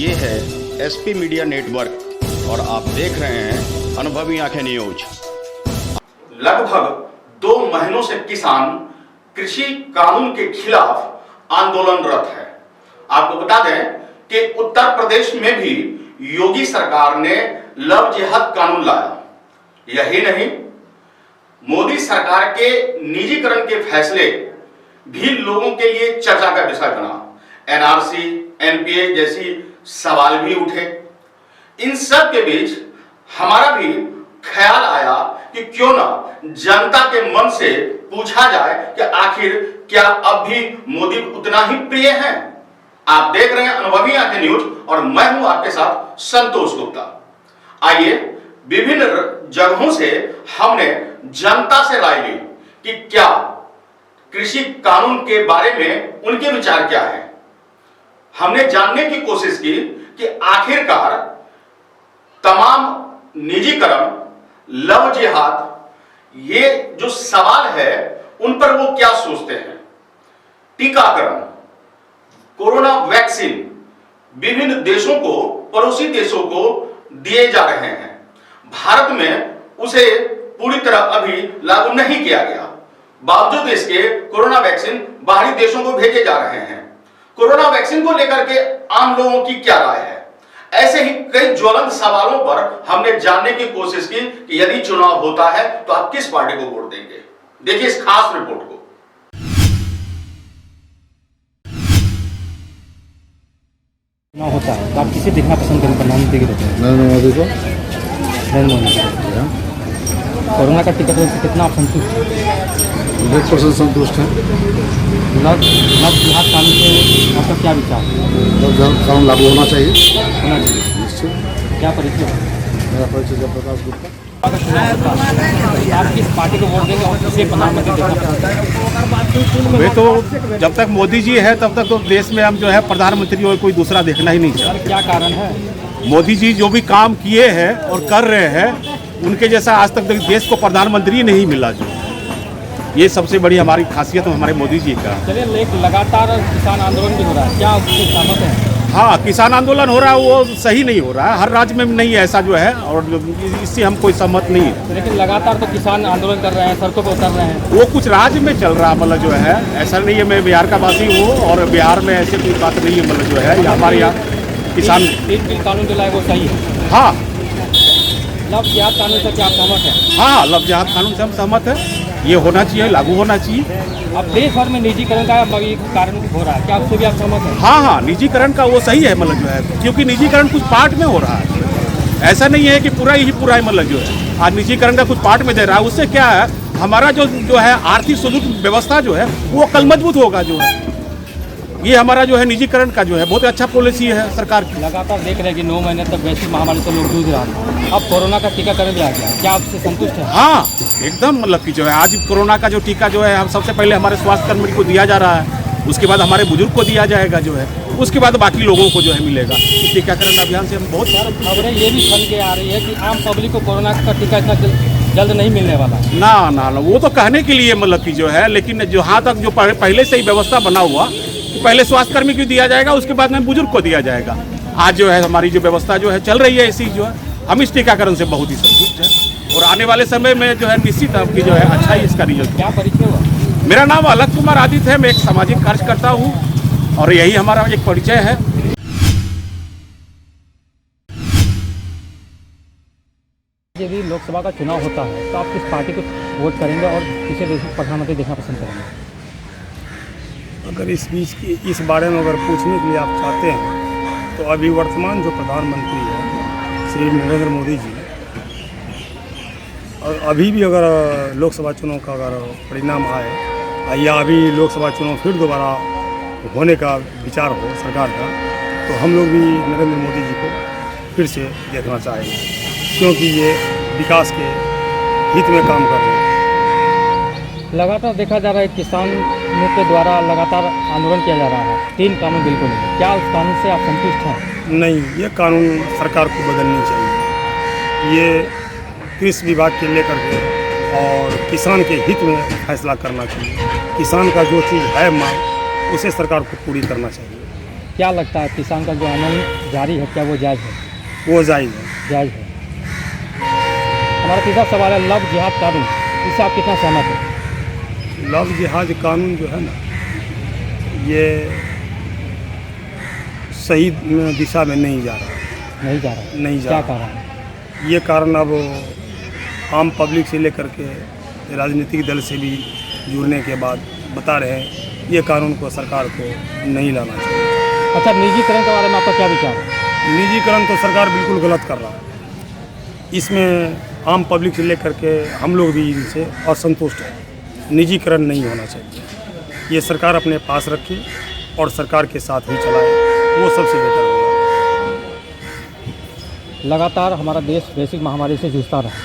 ये है SP media network और आप देख रहे हैं अनुभवी आंखें न्यूज। लगभग 2 महीनों से किसान कृषि कानून के खिलाफ आंदोलनरत है। आपको बता दें कि उत्तर प्रदेश में भी योगी सरकार ने लव जिहाद कानून लाया। यही नहीं, मोदी सरकार के निजीकरण के फैसले भी लोगों के लिए चर्चा का विषय बना। एनआरसी, एनपीए जैसी सवाल भी उठे। इन सब के बीच हमारा भी ख्याल आया कि क्यों ना जनता के मन से पूछा जाए कि आखिर क्या अब भी मोदी उतना ही प्रिय हैं। आप देख रहे हैं अनुभवी आंखें न्यूज और मैं हूं आपके साथ संतोष गुप्ता। आइए विभिन्न जगहों से हमने जनता से राय ली कि क्या कृषि कानून के बारे में उनके विचार क्या है। हमने जानने की कोशिश की कि आखिरकार तमाम निजीकरण, लव जिहाद, ये जो सवाल है उन पर वो क्या सोचते हैं। टीकाकरण, कोरोना वैक्सीन विभिन्न देशों को, पड़ोसी देशों को दिए जा रहे हैं। भारत में उसे पूरी तरह अभी लागू नहीं किया गया। बावजूद इसके कोरोना वैक्सीन बाहरी देशों को भेजे जा रहे हैं। कोरोना वैक्सीन को लेकर के आम लोगों की क्या राय है। ऐसे ही कई ज्वलंत सवालों पर हमने जानने की कोशिश की कि यदि चुनाव होता है तो आप किस पार्टी को वोट देंगे। देखिए इस खास रिपोर्ट को। चुनाव होता है तो आप किसे देखना पसंद करें प्रधानमंत्री के रूप में? नरेंद्र मोदी को। नरेंद्र मोदी। कोरोना का टीकाकरण से कितना आप संतुष्ट हैं? 100% संतुष्ट है। लव जिहाद कानून से आपका क्या विचार है? लव जिहाद कानून लागू होना चाहिए। होना चाहिए निश्चित। क्या परिचय है? मेरा परिचय जयप्रकाश गुप्ता। आप किस पार्टी को वोट देंगे और किसे प्रधानमंत्री देखना पसंद करेंगे? वे तो जब तक मोदी जी है तब तक तो देश में हम जो है प्रधानमंत्री और कोई दूसरा देखना ही नहीं चाहते। क्या कारण है? मोदी जी जो भी काम किए हैं और कर रहे हैं उनके जैसा आज तक देश को प्रधानमंत्री नहीं मिला। जो ये सबसे बड़ी हमारी खासियत है हमारे मोदी जी का। चलिए, लगातार किसान आंदोलन भी हो रहा है, क्या उससे सहमत है? हाँ, किसान आंदोलन हो रहा है वो सही नहीं हो रहा है। हर राज्य में नहीं है ऐसा जो है और इससे हम कोई सहमत नहीं है। लेकिन लगातार तो किसान आंदोलन कर रहे हैं, सड़कों पर उतर रहे हैं। वो कुछ राज्य में चल रहा मतलब जो है, ऐसा नहीं है। मैं बिहार का वासी हूँ और बिहार में ऐसे कोई बात नहीं है। मतलब जो है हमारे यहाँ किसान बिल कानून जो लाए वो सही है। हाँ, लव जिहाद कानून से क्या आप सहमत हैं? हाँ, लव जिहाद कानून से हम सहमत है। ये होना चाहिए, लागू होना चाहिए। अब देश भर में निजीकरण का कारण हो रहा है, क्या उससे भी आप सहमत हैं? हाँ हाँ, निजीकरण का वो सही है मतलब जो है, क्योंकि निजीकरण कुछ पार्ट में हो रहा है। ऐसा नहीं है कि पूरा ही पूरा है मतलब जो है। आज निजीकरण का कुछ पार्ट में दे रहा है। उससे क्या है, हमारा जो है आर्थिक सुदृढ़ व्यवस्था जो है वो कल मजबूत होगा। जो है ये हमारा जो है निजीकरण का जो है बहुत अच्छा पॉलिसी है सरकार की। लगातार देख रहे हैं कि 9 महीने तक वैश्विक महामारी से लोग जूझ रहा है। अब कोरोना का टीकाकरण भी आ गया, क्या आपसे संतुष्ट है? हाँ, एकदम मतलब कि जो है आज कोरोना का जो टीका जो है हम सबसे पहले हमारे स्वास्थ्यकर्मी को दिया जा रहा है, उसके बाद हमारे बुजुर्ग को दिया जाएगा जो है, उसके बाद बाकी लोगों को जो है मिलेगा। इस टीकाकरण अभियान से हम बहुत सारे खबरें ये भी सुन के आ रही है कि आम पब्लिक को कोरोना का टीका इतना जल्द नहीं मिलने वाला। ना, वो तो कहने के लिए मतलब कि जो है, लेकिन जहाँ तक जो पहले से ही व्यवस्था बना हुआ, पहले स्वास्थ्यकर्मी को दिया जाएगा, उसके बाद में बुजुर्ग को दिया जाएगा। आज जो है हमारी जो व्यवस्था जो है चल रही है ऐसी जो है, हम इस टीकाकरण से बहुत ही संतुष्ट हैं और आने वाले समय में जो है निश्चित आपकी जो है अच्छा ही इसका रिजल्ट। क्या परिचय हुआ? मेरा नाम अलग कुमार आदित्य है। मैं एक सामाजिक कार्यकर्ता हूँ और यही हमारा एक परिचय है। यदि लोकसभा का चुनाव होता है तो आप किस पार्टी को वोट करेंगे और किसे देश में प्रधानमंत्री देखना पसंद करेंगे? अगर इस बारे में अगर पूछने के लिए आप चाहते हैं तो अभी वर्तमान जो प्रधानमंत्री है श्री नरेंद्र मोदी जी, और अभी भी अगर लोकसभा चुनाव का अगर परिणाम आए या अभी लोकसभा चुनाव फिर दोबारा होने का विचार हो सरकार का, तो हम लोग भी नरेंद्र मोदी जी को फिर से देखना चाहेंगे, क्योंकि ये विकास के हित में काम कर रहे हैं। लगातार देखा जा रहा है किसानों के द्वारा लगातार आंदोलन किया जा रहा है 3 कानून बिल को लेकर, क्या उस कानून से आप संतुष्ट हैं? नहीं, ये कानून सरकार को बदलनी चाहिए। ये कृषि विभाग के लेकर के और किसान के हित में फैसला करना चाहिए। किसान का जो चीज़ है मांग, उसे सरकार को पूरी करना चाहिए। क्या लगता है किसान का जो आंदोलन जारी है, क्या वो जायज़ है? वो जायज़ है। जायज़ है। हमारा तीसरा सवाल है लव जिहाद कानून, इससे आप कितना सहमत हैं? लव जिहाद कानून जो है ना, ये सही दिशा में नहीं जा रहा है। नहीं जा रहा है? नहीं जा क्या रहा। कारण है? ये कारण अब आम पब्लिक से लेकर के राजनीतिक दल से भी जुड़ने के बाद बता रहे हैं ये कानून को सरकार को नहीं लाना चाहिए। अच्छा, निजीकरण के बारे में आपका क्या विचार है? निजीकरण तो सरकार बिल्कुल गलत कर रहा है। इसमें आम पब्लिक से लेकर के हम लोग भी इनसे असंतुष्ट हैं। निजीकरण नहीं होना चाहिए। ये सरकार अपने पास रखे और सरकार के साथ ही चलाए, वो सबसे बेटर होगा। लगातार हमारा देश वैश्विक महामारी से जूझता रहा।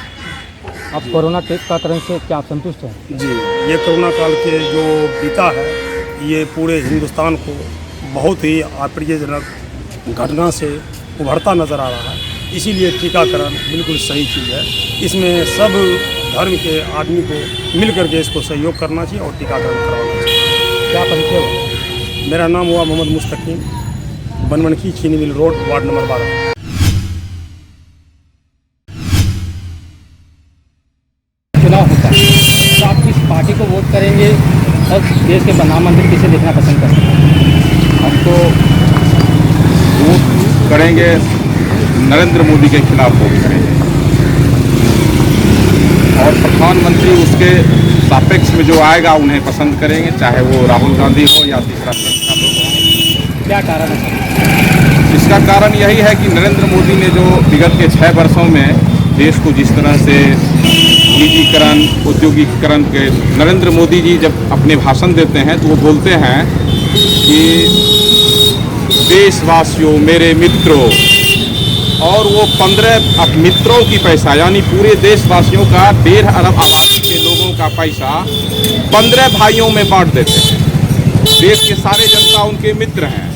अब कोरोना टीकाकरण से क्या आप संतुष्ट हैं? जी, ये कोरोना काल के जो बीता है, ये पूरे हिंदुस्तान को बहुत ही अप्रियजनक घटना से उभरता नज़र आ रहा है। इसीलिए टीकाकरण बिल्कुल सही चीज़ है। इसमें सब धर्म के आदमी को मिल करके इसको सहयोग करना चाहिए और टीकाकरण करवाना चाहिए। क्या परिचय हो? मेरा नाम हुआ मोहम्मद मुस्तकीम, बनमनखी चीनी मिल रोड, वार्ड नंबर 12। चुनाव होता है तो आप किस पार्टी को वोट करेंगे और देश के प्रधानमंत्री किसे देखना पसंद करेंगे? हम तो वोट करेंगे नरेंद्र मोदी के खिलाफ वोट करेंगे और प्रधानमंत्री उसके सापेक्ष में जो आएगा उन्हें पसंद करेंगे, चाहे वो राहुल गांधी हो या तीसरा का लोग हो। क्या कारण है सर? इसका कारण यही है कि नरेंद्र मोदी ने जो विगत के 6 वर्षों में देश को जिस तरह से निजीकरण, औद्योगिकीकरण के, नरेंद्र मोदी जी जब अपने भाषण देते हैं तो वो बोलते हैं कि देशवासियों मेरे मित्रों, और वो 15 मित्रों की पैसा यानी पूरे देशवासियों का 1.5 अरब आबादी के लोगों का पैसा 15 भाइयों में बांट देते हैं। देश के सारे जनता उनके मित्र हैं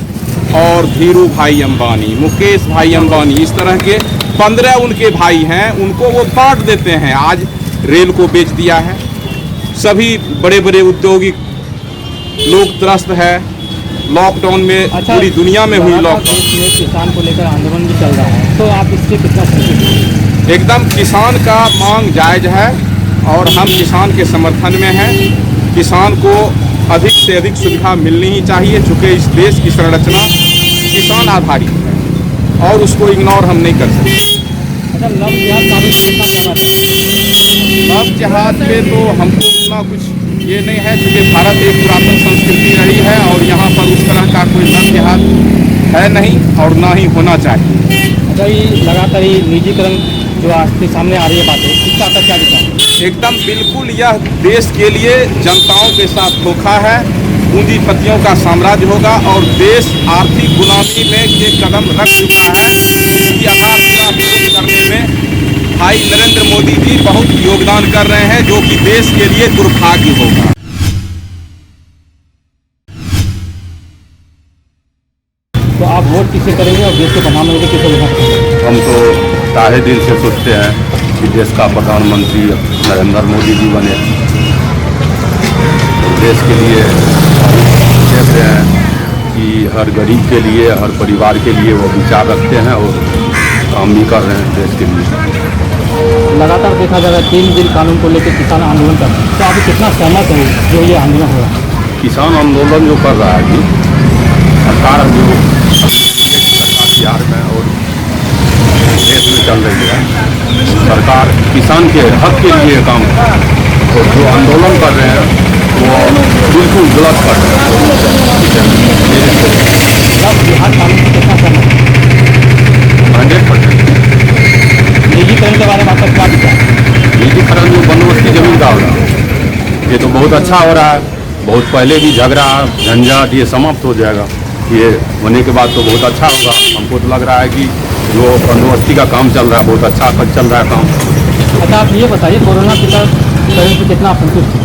और धीरू भाई अंबानी, मुकेश भाई अंबानी, इस तरह के 15 उनके भाई हैं, उनको वो बांट देते हैं। आज रेल को बेच दिया है, सभी बड़े बड़े उद्योगिक लोग त्रस्त है। लॉकडाउन में पूरी दुनिया में हुई लॉकडाउन, देश में किसान को लेकर आंदोलन भी चल रहा है, तो आप इससे कितना संतुष्ट हैं? एकदम किसान का मांग जायज है और हम किसान के समर्थन में हैं। किसान को अधिक से अधिक सुविधा मिलनी ही चाहिए, चूँकि इस देश की संरचना किसान आधारित है और उसको इग्नोर हम नहीं कर सकते। अच्छा, लव जिहाद कानून से कितना सहमत है? लव जिहाद पे तो हमको उतना कुछ ये नहीं है, क्योंकि भारत एक पुरातन संस्कृति रही है और यहाँ पर उस तरह का कोई लव जिहाद है नहीं और ना ही होना चाहिए। अच्छा, ये लगातार ही निजीकरण जो आज के सामने आ रही है बातें, इसका आपका क्या विचार है? एकदम बिल्कुल, यह देश के लिए जनताओं के साथ धोखा है। पूंजीपतियों का साम्राज्य होगा और देश आर्थिक गुलामी में ये कदम रख चुका है। इसकी आधारशिला दुरुस्त करने में भाई नरेंद्र मोदी जी बहुत योगदान कर रहे हैं, जो कि देश के लिए दुर्भाग्य होगा। तो आप वोट किसे करेंगे और देश के प्रधानमंत्री किसे लेना पसंद? हम तो ताहे दिल से सोचते हैं कि देश का प्रधानमंत्री नरेंद्र मोदी जी बने। देश के लिए देख रहे हैं कि हर गरीब के लिए, हर परिवार के लिए वो विचार रखते हैं और काम भी कर रहे हैं देश के लिए। लगातार देखा जा रहा है 3 बिल कानून को लेकर किसान आंदोलन कर रहे हैं, तो आप कितना सहमत है जो ये आंदोलन हो रहा है? किसान आंदोलन जो कर रहा है कि सरकार जो सरकार बिहार में और देश में चल रही है, सरकार किसान के हक के लिए काम कर रही है और जो आंदोलन कर रहे हैं वो बिल्कुल गलत कर रहे हैं। लव जिहाद कानून से कितना सहमत है? 100%। निजीकरण के बारे में आपका क्या विचार है? निजीकरण जो बंदोबस्ती जमीन का हो रहा है, ये तो बहुत अच्छा हो रहा है। बहुत पहले भी झगड़ा झंझट ये समाप्त हो जाएगा। ये होने के बाद तो बहुत अच्छा होगा। हमको तो लग रहा है कि जो बंदोबस्ती का काम चल रहा है बहुत अच्छा चल रहा है काम। अच्छा, आप ये बताइए कोरोना टीकाकरण से कितना आप संतुष्ट हैं?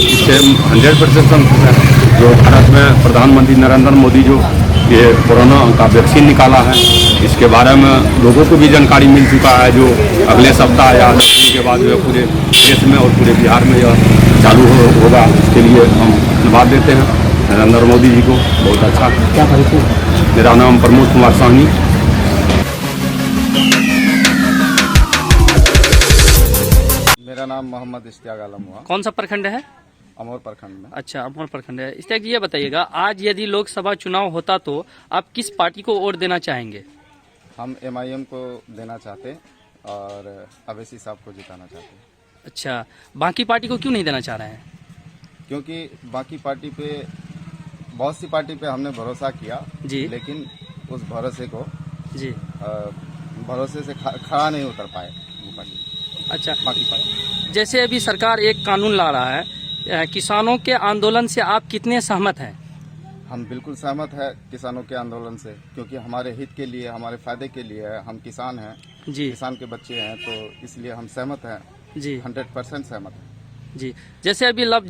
इससे 100% संतुष्ट है। जो भारत में प्रधानमंत्री नरेंद्र मोदी जो ये कोरोना का वैक्सीन निकाला है, इसके बारे में लोगों को भी जानकारी मिल चुका है। जो अगले सप्ताह या 10 दिन के बाद जो पूरे देश में और पूरे बिहार में यह चालू होगा, उसके लिए हम धन्यवाद देते हैं नरेंद्र मोदी जी को। बहुत अच्छा। क्या परिचय? मेरा नाम प्रमोद कुमार साहनी। मेरा नाम मोहम्मद इश्तियाक आलम हुआ, कौन सा प्रखंड है? अमोर प्रखंड में। अच्छा, अमोर प्रखंड है। इस ये बताइएगा, आज यदि लोकसभा चुनाव होता तो आप किस पार्टी को वोट देना चाहेंगे? हम MIM को देना चाहते और अवैसी साहब को जिताना चाहते, अच्छा, बाकी पार्टी को क्यों नहीं देना चाह रहे हैं? क्योंकि बाकी पार्टी पे, बहुत सी पार्टी पे हमने भरोसा किया जी। लेकिन उस भरोसे को जी। भरोसे से खड़ा नहीं उतर पाए वो पार्टी, अच्छा, बाकी पार्टी। जैसे अभी सरकार एक कानून ला रहा है, किसानों के आंदोलन से आप कितने सहमत हैं? हम बिल्कुल सहमत है किसानों के आंदोलन से, क्योंकि हमारे हित के लिए, हमारे फायदे के लिए है। हम किसान हैं, जी किसान के बच्चे हैं, तो इसलिए हम सहमत हैं, जी 100% सहमत हैं। जी। जैसे अभी लव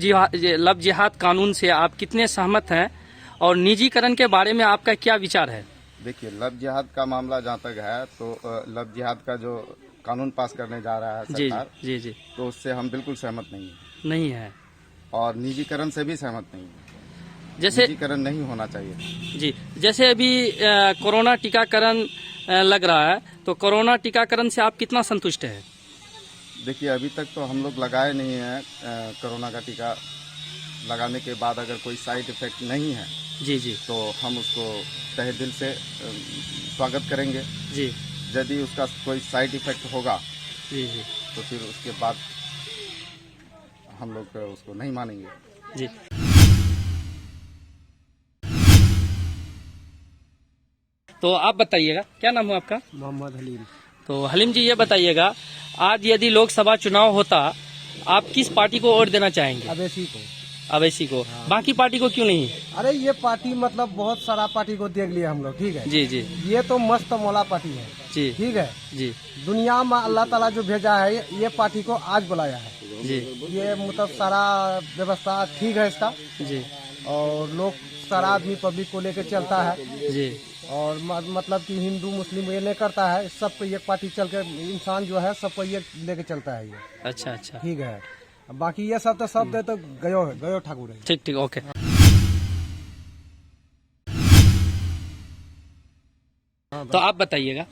जिहाद कानून से आप कितने सहमत हैं और निजीकरण के बारे में आपका क्या विचार है? देखिए, लव जिहाद का मामला जहाँ तक है तो लव जिहाद का जो कानून पास करने जा रहा है जी सरकार, जी जी तो उससे हम बिल्कुल सहमत नहीं हैं, नहीं है। और निजीकरण से भी सहमत नहीं है। जैसे निजीकरण नहीं होना चाहिए। जी, जैसे अभी कोरोना टीकाकरण लग रहा है, तो कोरोना टीकाकरण से आप कितना संतुष्ट हैं? देखिए, अभी तक तो हम लोग लगाए नहीं हैं। कोरोना का टीका लगाने के बाद अगर कोई साइड इफेक्ट नहीं है जी जी तो हम उसको तहे दिल से स्वागत करेंगे। जी यदि उसका कोई साइड इफेक्ट होगा जी जी तो फिर उसके बाद हम लोग उसको नहीं मानेंगे। जी। तो आप बताइएगा, क्या नाम है आपका? मोहम्मद हलीम। तो हलीम जी, ये बताइएगा, आज यदि लोकसभा चुनाव होता, आप किस पार्टी को वोट देना चाहेंगे? अवैसी को। अवैसी को। बाकी पार्टी को क्यों नहीं? अरे ये पार्टी मतलब बहुत सारा पार्टी को देख लिया हम लोग, ठीक है। जी जी ये तो मस्त मौला पार्टी है, जी ठीक है। जी दुनिया में अल्लाह ताला जो भेजा है, ये पार्टी को आज बुलाया है। जी ये मतलब सारा व्यवस्था ठीक है इसका, जी और लोग सारा आदमी पब्लिक को लेकर चलता है, जी और मतलब कि हिंदू मुस्लिम ये नहीं करता है, सबको ये पार्टी चल के, इंसान जो है सबको ये लेके चलता है ये। अच्छा अच्छा, ठीक है। बाकी ये सब तो गयो ठाकुर है। ठीक ठीक, ओके। तो आप बताइएगा,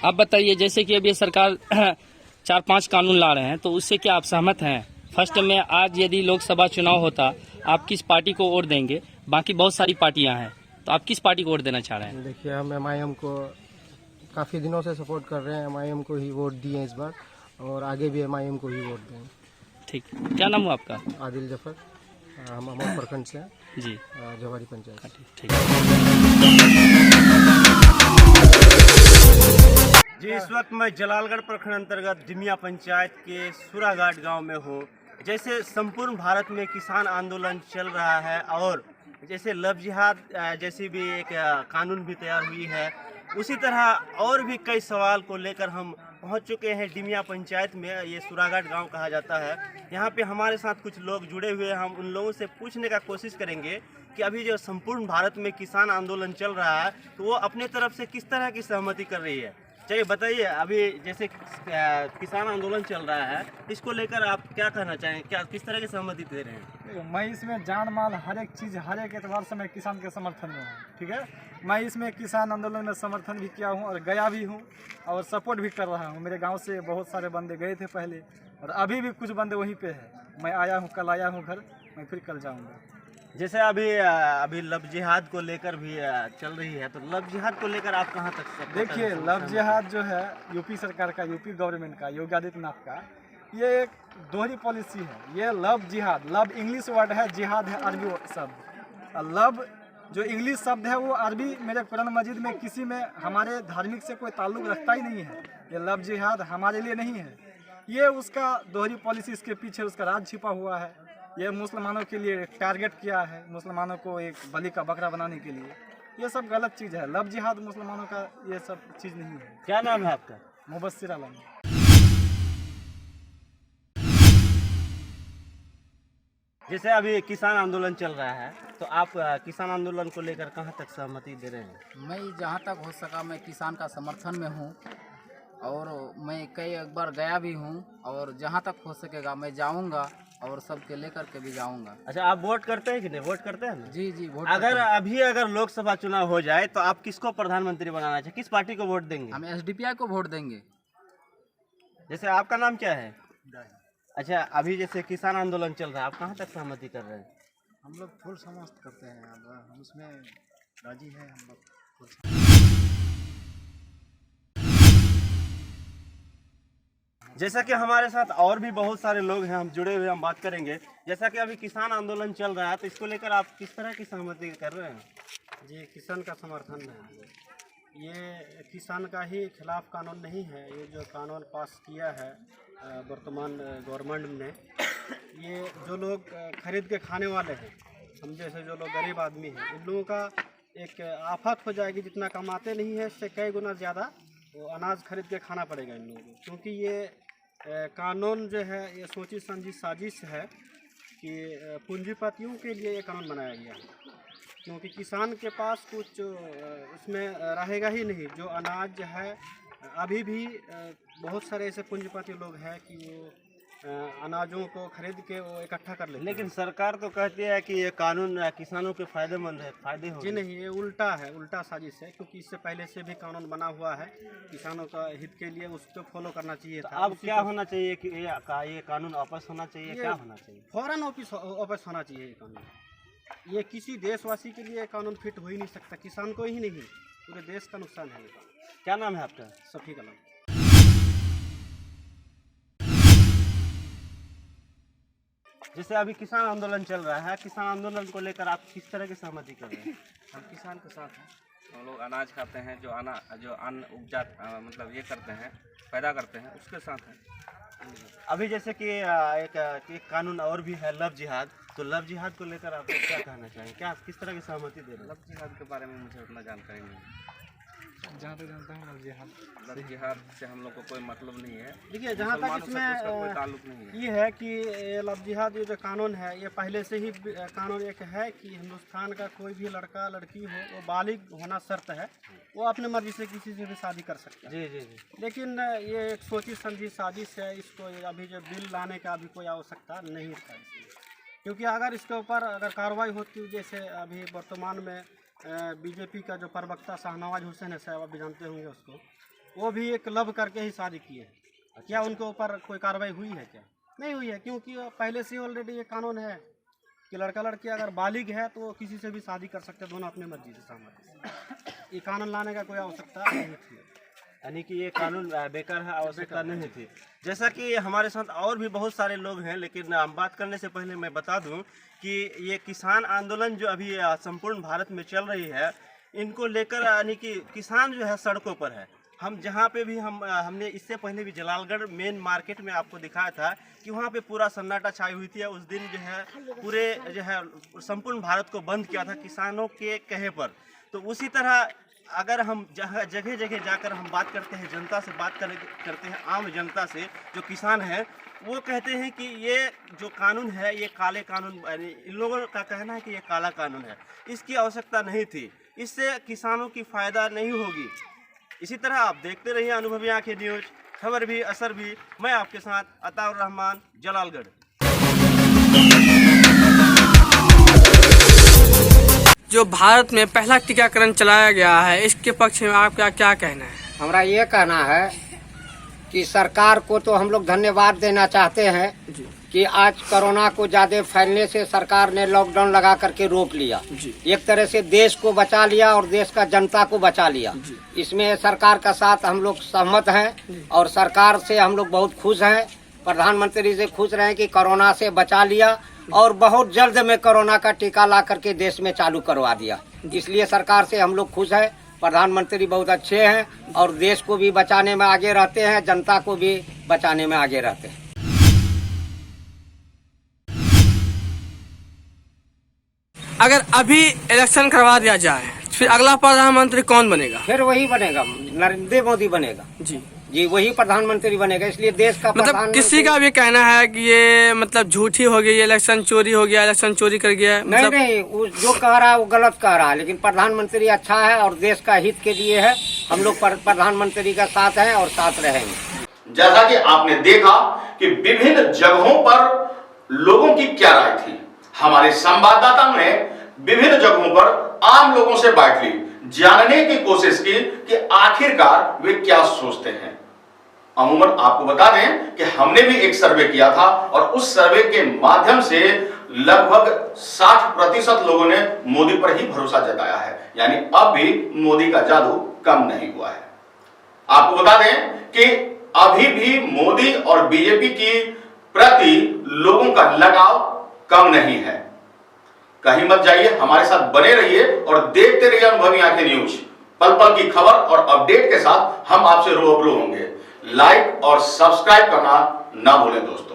आप बताइए, जैसे कि अभी सरकार 4-5 कानून ला रहे हैं, तो उससे क्या आप सहमत हैं? फर्स्ट में, आज यदि लोकसभा चुनाव होता, आप किस पार्टी को वोट देंगे? बाकी बहुत सारी पार्टियां हैं, तो आप किस पार्टी को वोट देना चाह रहे हैं? देखिए, हम MIM को काफ़ी दिनों से सपोर्ट कर रहे हैं, MIM को ही वोट दिए इस बार, और आगे भी MIM को ही वोट देंगे। ठीक, क्या नाम हुआ आपका? आदिल जफर, हम अमोर प्रखंड से हैं, जी, जवारी पंचायत। ठीक। जी, इस वक्त मैं जलालगढ़ प्रखंड अंतर्गत डिमिया पंचायत के सुराघाट गांव में हूँ। जैसे संपूर्ण भारत में किसान आंदोलन चल रहा है, और जैसे लव जिहाद जैसी भी एक कानून भी तैयार हुई है, उसी तरह और भी कई सवाल को लेकर हम पहुंच चुके हैं डिमिया पंचायत में। ये सुराघाट गांव कहा जाता है। यहाँ पे हमारे साथ कुछ लोग जुड़े हुए हैं, हम उन लोगों से पूछने का कोशिश करेंगे कि अभी जो संपूर्ण भारत में किसान आंदोलन चल रहा है, तो वो अपने तरफ से किस तरह की सहमति कर रही है। चलिए बताइए, अभी जैसे किसान आंदोलन चल रहा है, इसको लेकर आप क्या कहना चाहें, क्या किस तरह की सहमति दे रहे हैं? मैं इसमें जान माल हर एक चीज़, हर एक एतबार से मैं किसान के समर्थन में हूँ, ठीक है। मैं इसमें किसान आंदोलन में समर्थन भी किया हूँ और गया भी हूँ और सपोर्ट भी कर रहा हूँ। मेरे गांव से बहुत सारे बंदे गए थे पहले, और अभी भी कुछ बंदे वहीं पे है। मैं आया हूँ, कल आया हूँ घर, मैं फिर कल जाऊँगा। जैसे अभी लव जिहाद को लेकर भी चल रही है, तो लव जिहाद को लेकर आप कहाँ तक? देखिए, लव जिहाद जो है यूपी सरकार का, यूपी गवर्नमेंट का, योगी आदित्यनाथ का, ये एक दोहरी पॉलिसी है। ये लव जिहाद, लव इंग्लिश वर्ड है, जिहाद है अरबी शब्द। लव जो इंग्लिश शब्द है वो अरबी मेरे कुरान मजीद में किसी में हमारे धार्मिक से कोई ताल्लुक रखता ही नहीं है। ये लव जिहाद हमारे लिए नहीं है, ये उसका दोहरी पॉलिसी, इसके पीछे उसका राज छिपा हुआ है। ये मुसलमानों के लिए टारगेट किया है, मुसलमानों को एक बलि का बकरा बनाने के लिए। ये सब गलत चीज़ है। लव जिहाद मुसलमानों का ये सब चीज़ नहीं है। क्या नाम है आपका? मुबस्सिर आलम। जैसे अभी किसान आंदोलन चल रहा है, तो आप किसान आंदोलन को लेकर कहाँ तक सहमति दे रहे हैं? मैं जहाँ तक हो सका मैं किसान का समर्थन में हूँ, और मैं कई बार गया भी हूँ और जहाँ तक हो सकेगा मैं जाऊँगा और सबके लेकर के भी जाऊँगा। अच्छा, आप वोट करते हैं कि नहीं? वोट करते हैं ना? जी जी वोट अगर लोकसभा चुनाव हो जाए तो आप किसको प्रधानमंत्री बनाना चाहिए? किस पार्टी को वोट देंगे? हम SDPI को वोट देंगे। जैसे आपका नाम क्या है? अच्छा, अभी जैसे किसान आंदोलन चल रहा है, आप कहाँ तक सहमति कर रहे हैं? हम लोग फुल समस्त करते हैं, हम उसमें राजी हैं हम लोग। जैसा कि हमारे साथ और भी बहुत सारे लोग हैं, हम जुड़े हुए, हम बात करेंगे। जैसा कि अभी किसान आंदोलन चल रहा है, तो इसको लेकर आप किस तरह की सहमति कर रहे हैं? जी, किसान का समर्थन है। ये किसान का ही खिलाफ कानून नहीं है। ये जो कानून पास किया है वर्तमान गवर्नमेंट ने, ये जो लोग खरीद के खाने वाले हैं, हम जैसे जो लोग गरीब आदमी हैं, इन लोगों का एक आफत हो जाएगी। जितना कमाते नहीं है इससे कई गुना ज़्यादा वो अनाज खरीद के खाना पड़ेगा इन लोगों को। क्योंकि ये कानून जो है ये सोची समझी साजिश है कि पूंजीपतियों के लिए ये कानून बनाया गया है। क्योंकि किसान के पास कुछ उसमें रहेगा ही नहीं। जो अनाज है, अभी भी बहुत सारे ऐसे पूंजीपति लोग हैं कि वो अनाजों को खरीद के वो इकट्ठा कर लेते हैं। लेकिन सरकार तो कहती है कि ये कानून किसानों के फायदेमंद है, फायदे हो। जी नहीं, ये उल्टा है, उल्टा साजिश है। क्योंकि इससे पहले से भी कानून बना हुआ है किसानों का हित के लिए, उसको फॉलो करना चाहिए था। अब क्या होना चाहिए कि ये कानून वापस होना चाहिए? क्या होना चाहिए? फौरन वापस होना चाहिए ये कानून। ये किसी देशवासी के लिए कानून फिट हो ही नहीं सकता, किसान को ही नहीं, पूरे देश का नुकसान है ये कानून। क्या नाम है आपका? सफीक अलम। जैसे अभी किसान आंदोलन चल रहा है, किसान आंदोलन को लेकर आप किस तरह की सहमति कर रहे हैं? हम किसान के साथ हैं। हम लोग अनाज खाते हैं, जो अन्न उपजा मतलब ये करते हैं, पैदा करते हैं, उसके साथ हैं। अभी जैसे कि एक कानून और भी है, लव जिहाद। तो लव जिहाद को लेकर आप क्या कहना चाहेंगे? क्या किस तरह की सहमति दे रहे हैं? लव जिहाद के बारे में मुझे उतना जानकारी नहीं है। जहाँ तक जानता हूँ लव जिहाद से हम लोग को कोई मतलब नहीं है। देखिए, जहाँ तक इसमें कोई ताल्लुक नहीं है। ये है कि लव जिहाद ये जो कानून है, ये पहले से ही कानून एक है कि हिंदुस्तान का कोई भी लड़का लड़की हो, वो बालिग होना शर्त है, वो अपनी मर्जी से किसी से भी शादी कर सकता है। जी जी जी। लेकिन ये एक सोची समझी साजिश है। इसको अभी जो बिल लाने का अभी कोई आवश्यकता नहीं था इसमें। क्योंकि अगर इसके ऊपर अगर कार्रवाई होती, जैसे अभी वर्तमान में बीजेपी का जो प्रवक्ता शाहनवाज हुसैन है साहब, आप भी जानते होंगे उसको, वो भी एक लव करके ही शादी किए हैं। क्या उनके ऊपर कोई कार्रवाई हुई है? क्या नहीं हुई है। क्योंकि पहले से ऑलरेडी ये कानून है कि लड़का लड़की अगर बालिग है तो वो किसी से भी शादी कर सकते हैं, दोनों अपनी मर्जी से सहमति। ये कानून लाने का कोई आवश्यकता नहीं थी, यानी कि ये कानून बेकार है, आवश्यकता नहीं थी। जैसा कि हमारे साथ और भी बहुत सारे लोग हैं, लेकिन हम बात करने से पहले मैं बता दूं कि ये किसान आंदोलन जो अभी संपूर्ण भारत में चल रही है, इनको लेकर यानी कि किसान जो है सड़कों पर है। हम जहाँ पे भी हमने इससे पहले भी जलालगढ़ मेन मार्केट में आपको दिखाया था कि वहाँ पे पूरा सन्नाटा छाई हुई थी। उस दिन जो है पूरे जो है संपूर्ण भारत को बंद किया था किसानों के कहे पर। तो उसी तरह अगर हम जगह जगह जाकर हम बात करते हैं, जनता से बात करते हैं, आम जनता से, जो किसान हैं, वो कहते हैं कि ये जो कानून है ये काले कानून, यानी इन लोगों का कहना है कि ये काला कानून है, इसकी आवश्यकता नहीं थी, इससे किसानों की फ़ायदा नहीं होगी। इसी तरह आप देखते रहिए अनुभवी आंखें न्यूज़, खबर भी असर भी। मैं आपके साथ अताउर रहमान, जलालगढ़। जो भारत में पहला टीकाकरण चलाया गया है, इसके पक्ष में आपका क्या कहना है? हमारा ये कहना है कि सरकार को तो हम लोग धन्यवाद देना चाहते हैं कि आज कोरोना को ज्यादा फैलने से सरकार ने लॉकडाउन लगा करके रोक लिया। एक तरह से देश को बचा लिया और देश का जनता को बचा लिया। इसमें सरकार का साथ हम लोग सहमत हैं और सरकार से हम लोग बहुत खुश हैं। प्रधानमंत्री से खुश रहे कि कोरोना से बचा लिया और बहुत जल्द में कोरोना का टीका ला करके देश में चालू करवा दिया। इसलिए सरकार से हम लोग खुश हैं। प्रधानमंत्री बहुत अच्छे हैं और देश को भी बचाने में आगे रहते हैं, जनता को भी बचाने में आगे रहते हैं। अगर अभी इलेक्शन करवा दिया जाए, फिर अगला प्रधानमंत्री कौन बनेगा? फिर वही बनेगा, नरेंद्र मोदी बनेगा। जी वही प्रधानमंत्री बनेगा। इसलिए देश का मतलब किसी का भी कहना है कि ये मतलब झूठी हो गई, इलेक्शन चोरी हो गया, इलेक्शन चोरी कर गया। नहीं नहीं, वो जो कह रहा है वो गलत कह रहा है, लेकिन प्रधानमंत्री अच्छा है और देश का हित के लिए है। हम लोग प्रधानमंत्री का साथ हैं और साथ रहेंगे। जैसा कि आपने देखा कि विभिन्न जगहों पर लोगों की क्या राय थी, हमारे संवाददाताओं ने विभिन्न जगहों पर आम लोगों से बात ली, जानने की कोशिश की कि आखिरकार वे क्या सोचते हैं। अमूमन आपको बता दें कि हमने भी एक सर्वे किया था और उस सर्वे के माध्यम से लगभग 60% लोगों ने मोदी पर ही भरोसा जताया है, यानी अब भी मोदी का जादू कम नहीं हुआ है। आपको बता दें कि अभी भी मोदी और बीजेपी की प्रति लोगों का लगाव कम नहीं है। कहीं मत जाइए, हमारे साथ बने रहिए और देखते रहिए अनुभवी आंखें न्यूज। पल पल की खबर और अपडेट के साथ हम आपसे रूबरू होंगे। लाइक और सब्सक्राइब करना ना भूलें दोस्तों।